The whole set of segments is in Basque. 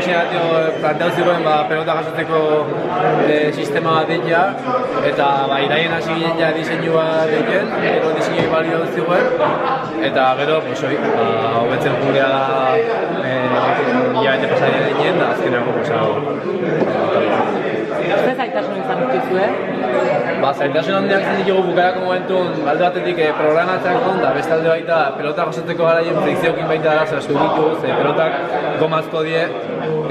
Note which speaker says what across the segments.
Speaker 1: planteatu ziren pelota jasotzeko sistema bat ditia, eta iraien hasi ginen ja diseinua diken, gero diseinua balio ziren, eta gero, hobetzen jugea da hilabete pasaria dinen, da azkenako
Speaker 2: Zer zaitasun izan dituzue?
Speaker 1: Zaitasun handiak izan ditugu bukarako momentun alde batetik programatzeko, da beste alde baita pelota jasotzeko garaien frikzioekin baita arazoa ditugu, pelotak gomazko die,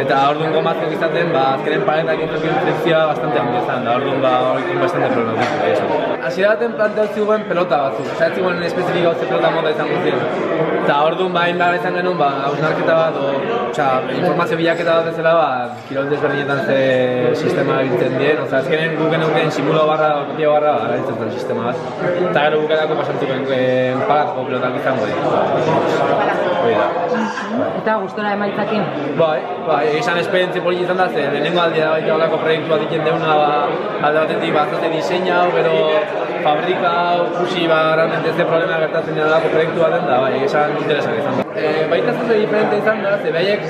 Speaker 1: eta orduan gomazko izaten, azkenen paretak introkin frikzioa bastante handia izan, da orduan horrekin bastante problematik. Hasiera baten planteatu ziguen pelota batzuk, ez ziguen espezifika hau pelota moda izango ziren. Eta orduan hain behar izan genuen, hausnarketa bat, informazio bilaketa bat bezala, kirol desberdinetan ze sistema biltzen dien, azkenen guk genuen simulo barra, kopio barra, erabiltzen zen sistema bat. Eta gero bukerako pasantuken pagatuko pelotak izango dira.
Speaker 2: Eta gustora emaitzakin?
Speaker 1: Izan esperientzia politi izan da, lehenengo aldia da baita olako proiektua diken deuna alde batetik batzate diseinau, gero fabrika, kusi, realmente ez problema gertatzen dira olako proiektua den da, esan interesak izan da. Baita zuze diferente izan da, behaiek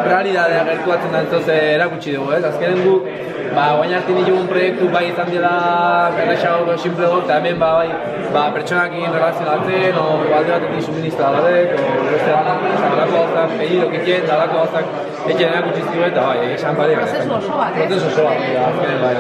Speaker 1: realidadea gertuatzen da entoz erakutsi dugu, azkenen guk guain hartin ditugun proiektu bai izan dira erraixago simple dut, eta hemen pertsonakin relazionatzen, o alde batetik suministradorek, o beste alako gauzak, pedido kitien, alako gauzak etxen erakutsi zidu eta esan bari.
Speaker 2: Prozesu oso bat,
Speaker 1: Prozesu oso bat, azkenen bai.